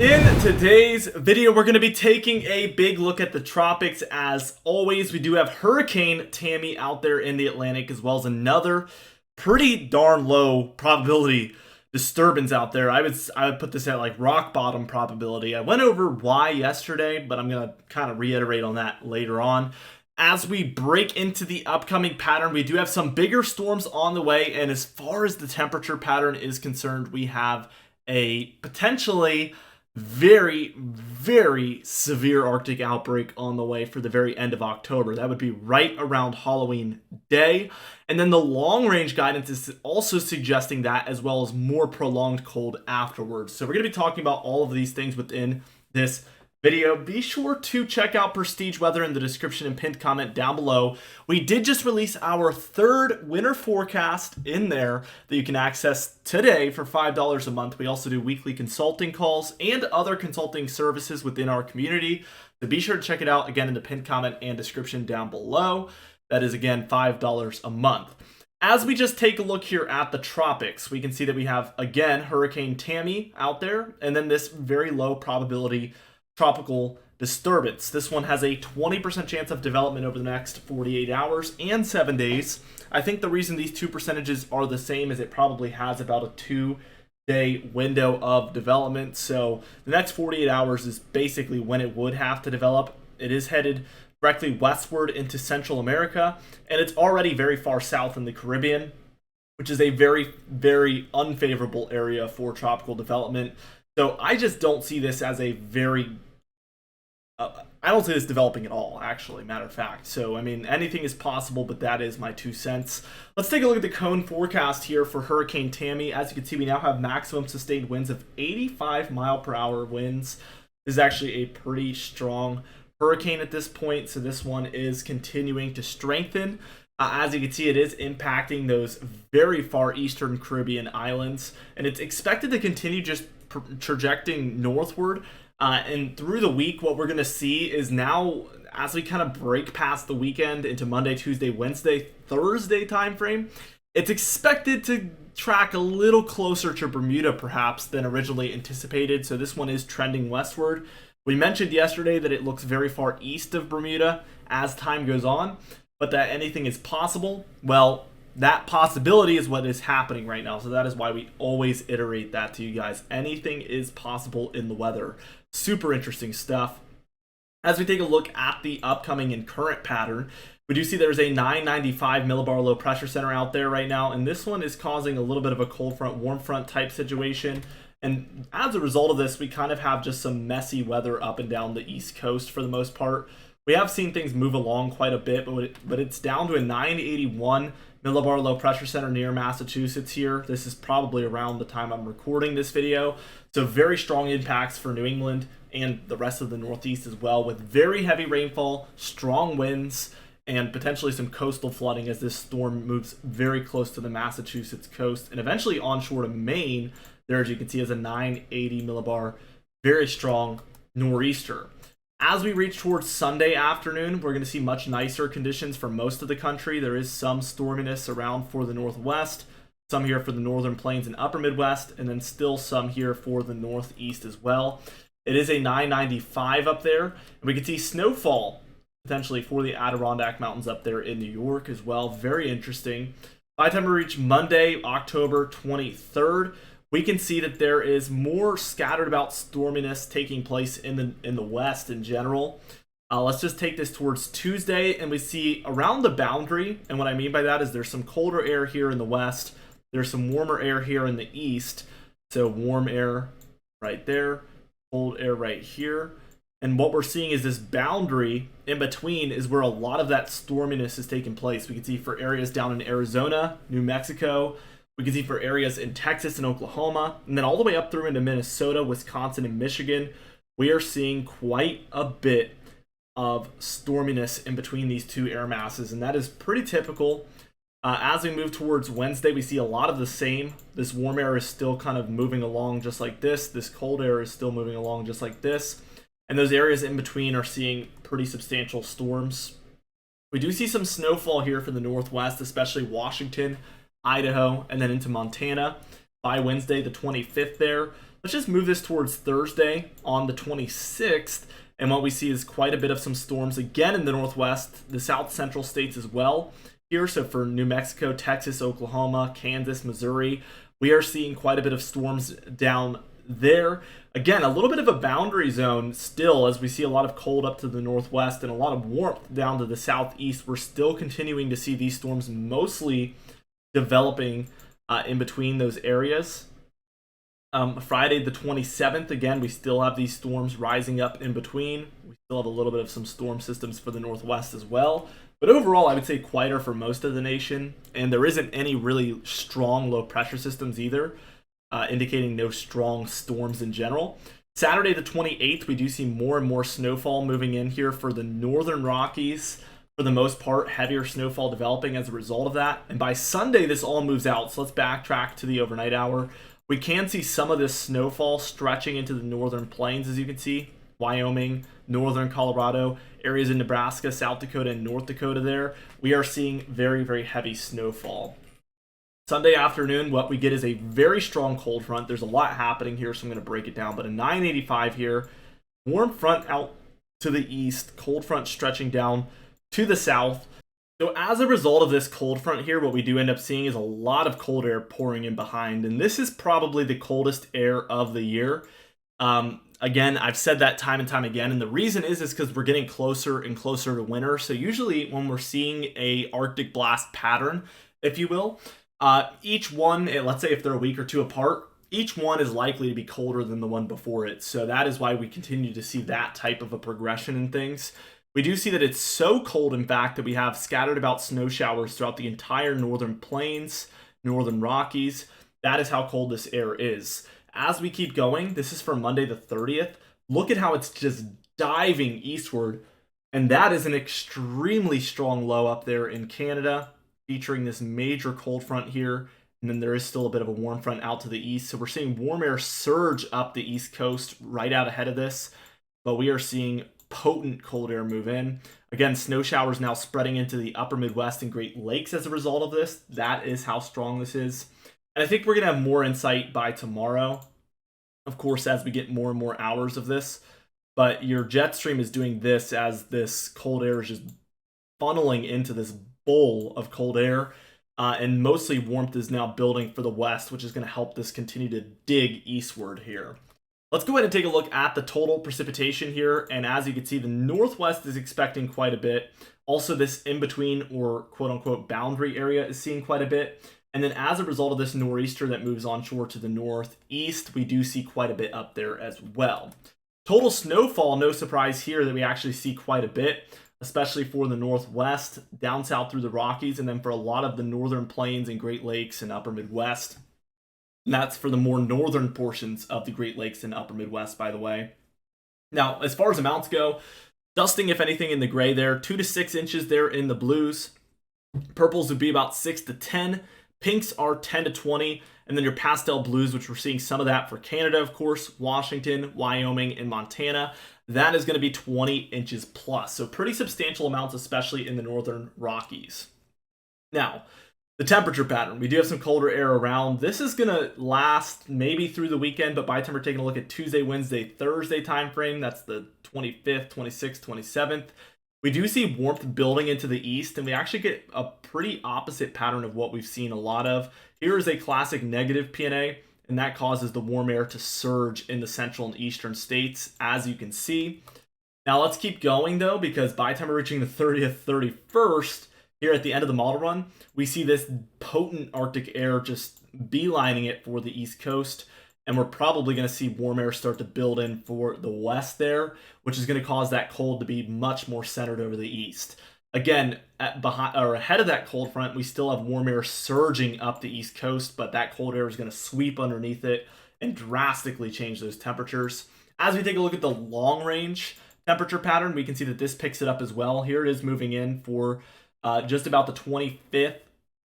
In today's video, we're going to be taking a big look at the tropics. As always, we do have Hurricane Tammy out there in the Atlantic, as well as another pretty darn low probability disturbance out there. I would put this at like rock bottom probability. I went over why yesterday, but I'm going to kind of reiterate on that later on. As we break into the upcoming pattern, we do have some bigger storms on the way, and as far as the temperature pattern is concerned, we have a potentially very, very severe Arctic outbreak on the way for the very end of October. That would be right around Halloween Day. And then the long range guidance is also suggesting that, as well as more prolonged cold afterwards. So we're going to be talking about all of these things within this video. Be sure to check out Prestige Weather in the description and pinned comment down below. We did just release our third winter forecast in there that you can access today for $5 a month. We also do weekly consulting calls and other consulting services within our community. So be sure to check it out again in the pinned comment and description down below. That is again $5 a month. As we just take a look here at the tropics, we can see that we have again Hurricane Tammy out there, and then this very low probability tropical disturbance. This one has a 20% chance of development over the next 48 hours and 7 days. I think the reason these two percentages are the same is it probably has about a 2-day window of development. So the next 48 hours is basically when it would have to develop. It is headed directly westward into Central America, and it's already very far south in the Caribbean, which is a very, very unfavorable area for tropical development. So I just don't see this as a very, I don't see this developing at all, actually, matter of fact. So, I mean, anything is possible, but that is my 2 cents. Let's take a look at the cone forecast here for Hurricane Tammy. As you can see, we now have maximum sustained winds of 85 mile per hour winds. This is actually a pretty strong hurricane at this point, so this one is continuing to strengthen. As you can see, it is impacting those very far eastern Caribbean islands, and it's expected to continue just trajecting northward, and through the week what we're going to see is now, as we kind of break past the weekend into Monday, Tuesday, Wednesday, Thursday time frame, it's expected to track a little closer to Bermuda perhaps than originally anticipated. So this one is trending westward. We mentioned yesterday that it looks very far east of Bermuda as time goes on, but that anything is possible. Well, that possibility is what is happening right now. So that is why we always iterate that to you guys. Anything is possible in the weather. Super interesting stuff. As we take a look at the upcoming and current pattern, we do see there's a 995 millibar low pressure center out there right now. And this one is causing a little bit of a cold front, warm front type situation. And as a result of this, we kind of have just some messy weather up and down the East Coast for the most part. We have seen things move along quite a bit, but it's down to a 981 millibar low pressure center near Massachusetts here. This is probably around the time I'm recording this video. So very strong impacts for New England and the rest of the Northeast as well, with very heavy rainfall, strong winds, and potentially some coastal flooding as this storm moves very close to the Massachusetts coast and eventually onshore to Maine. There, as you can see, is a 980 millibar, very strong nor'easter. As we reach towards Sunday afternoon, we're going to see much nicer conditions for most of the country. There is some storminess around for the Northwest, some here for the Northern Plains and Upper Midwest, and then still some here for the Northeast as well. It is a 995 up there, and we can see snowfall potentially for the Adirondack Mountains up there in New York as well. Very interesting. By the time we reach Monday, October 23rd, we can see that there is more scattered about storminess taking place in the West in general. Let's just take this towards Tuesday, and we see around the boundary, and what I mean by that is there's some colder air here in the West, there's some warmer air here in the East, so warm air right there, cold air right here, and what we're seeing is this boundary in between is where a lot of that storminess is taking place. We can see for areas down in Arizona, New Mexico, we can see for areas in Texas and Oklahoma, and then all the way up through into Minnesota, Wisconsin, and Michigan, we are seeing quite a bit of storminess in between these two air masses, and that is pretty typical. As we move towards Wednesday, we see a lot of the same. This warm air is still kind of moving along just like this. This cold air is still moving along just like this. And those areas in between are seeing pretty substantial storms. We do see some snowfall here for the Northwest, especially Washington, Idaho, and then into Montana by Wednesday the 25th there. Let's just move this towards Thursday on the 26th. And what we see is quite a bit of some storms again in the northwest, the south central states as well here. So for New Mexico, Texas, Oklahoma, Kansas, Missouri, we are seeing quite a bit of storms down there. Again, a little bit of a boundary zone still, as we see a lot of cold up to the northwest and a lot of warmth down to the southeast. We're still continuing to see these storms mostly developing in between those areas. Friday the 27th, again, we still have these storms rising up in between. We still have a little bit of some storm systems for the northwest as well. But overall, I would say quieter for most of the nation. And there isn't any really strong low pressure systems either, indicating no strong storms in general. Saturday the 28th, we do see more and more snowfall moving in here for the northern Rockies. For the most part, heavier snowfall developing as a result of that. And by Sunday, this all moves out. So let's backtrack to the overnight hour. We can see some of this snowfall stretching into the northern plains, as you can see. Wyoming, northern Colorado, areas in Nebraska, South Dakota, and North Dakota there. We are seeing very, very heavy snowfall. Sunday afternoon, what we get is a very strong cold front. There's a lot happening here, so I'm going to break it down. But a 985 here. Warm front out to the east. Cold front stretching down to the south. So as a result of this cold front here, what we do end up seeing is a lot of cold air pouring in behind. And this is probably the coldest air of the year. Again, I've said that time and time again. And the reason is because we're getting closer and closer to winter. So usually when we're seeing a Arctic blast pattern, if you will, each one, let's say if they're a week or two apart, each one is likely to be colder than the one before it. So that is why we continue to see that type of a progression in things. We do see that it's so cold, in fact, that we have scattered about snow showers throughout the entire northern plains, northern Rockies. That is how cold this air is. As we keep going, this is for Monday the 30th. Look at how it's just diving eastward. And that is an extremely strong low up there in Canada, featuring this major cold front here. And then there is still a bit of a warm front out to the east. So we're seeing warm air surge up the east coast right out ahead of this. But we are seeing potent cold air move in. Again, snow showers now spreading into the upper Midwest and Great Lakes as a result of this. That is how strong this is. And I think we're going to have more insight by tomorrow, of course, as we get more and more hours of this. But your jet stream is doing this as this cold air is just funneling into this bowl of cold air. And mostly warmth is now building for the west, which is going to help this continue to dig eastward here. Let's go ahead and take a look at the total precipitation here. And as you can see, the northwest is expecting quite a bit. Also, this in-between or quote-unquote boundary area is seeing quite a bit. And then as a result of this nor'easter that moves onshore to the northeast, we do see quite a bit up there as well. Total snowfall, no surprise here that we actually see quite a bit, especially for the northwest, down south through the Rockies, and then for a lot of the northern plains and Great Lakes and upper Midwest. And that's for the more northern portions of the Great Lakes and upper Midwest, by the way. Now, as far as amounts go, dusting, if anything, in the gray there, 2 to 6 inches there in the blues. Purples would be about 6 to 10. Pinks are 10 to 20. And then your pastel blues, which we're seeing some of that for Canada, of course, Washington, Wyoming, and Montana. That is going to be 20 inches plus. So pretty substantial amounts, especially in the northern Rockies. Now, the temperature pattern. We do have some colder air around. This is going to last maybe through the weekend, but by the time we're taking a look at Tuesday, Wednesday, Thursday time frame, that's the 25th, 26th, 27th, we do see warmth building into the east, and we actually get a pretty opposite pattern of what we've seen a lot of. Here is a classic negative PNA, and that causes the warm air to surge in the central and eastern states, as you can see. Now let's keep going, though, because by the time we're reaching the 30th, 31st, here at the end of the model run, we see this potent Arctic air just beelining it for the East Coast. And we're probably going to see warm air start to build in for the west there, which is going to cause that cold to be much more centered over the east. Again, ahead of that cold front, we still have warm air surging up the East Coast, but that cold air is going to sweep underneath it and drastically change those temperatures. As we take a look at the long range temperature pattern, we can see that this picks it up as well. Here it is moving in for just about the 25th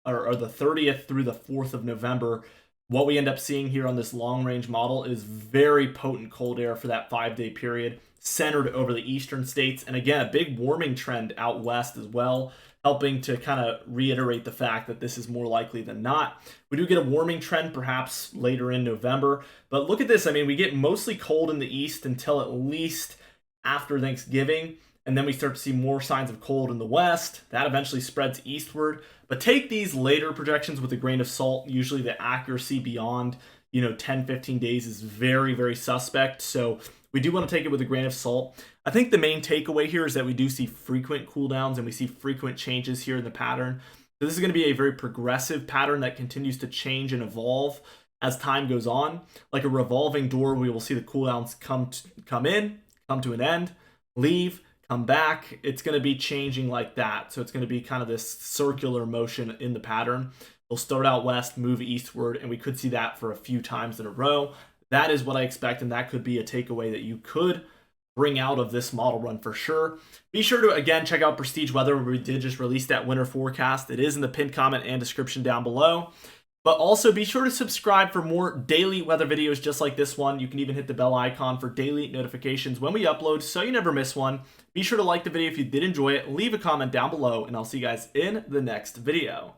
or the 30th through the 4th of November. What we end up seeing here on this long range model is very potent cold air for that 5-day period, centered over the eastern states. And again, a big warming trend out west as well, helping to kind of reiterate the fact that this is more likely than not. We do get a warming trend perhaps later in November, but look at this. I mean, we get mostly cold in the east until at least after Thanksgiving, and then we start to see more signs of cold in the west. That eventually spreads eastward. But take these later projections with a grain of salt. Usually the accuracy beyond 10, 15 days is very, very suspect. So we do want to take it with a grain of salt. I think the main takeaway here is that we do see frequent cooldowns and we see frequent changes here in the pattern. So this is going to be a very progressive pattern that continues to change and evolve as time goes on. Like a revolving door, we will see the cooldowns come in, come to an end, leave, come back. It's going to be changing like that. So it's going to be kind of this circular motion in the pattern. We'll start out west, move eastward, and we could see that for a few times in a row. That is what I expect, and that could be a takeaway that you could bring out of this model run for sure. Be sure to, again, check out Prestige Weather, where we did just release that winter forecast. It is in the pinned comment and description down below. But also be sure to subscribe for more daily weather videos just like this one. You can even hit the bell icon for daily notifications when we upload so you never miss one. Be sure to like the video if you did enjoy it, leave a comment down below, and I'll see you guys in the next video.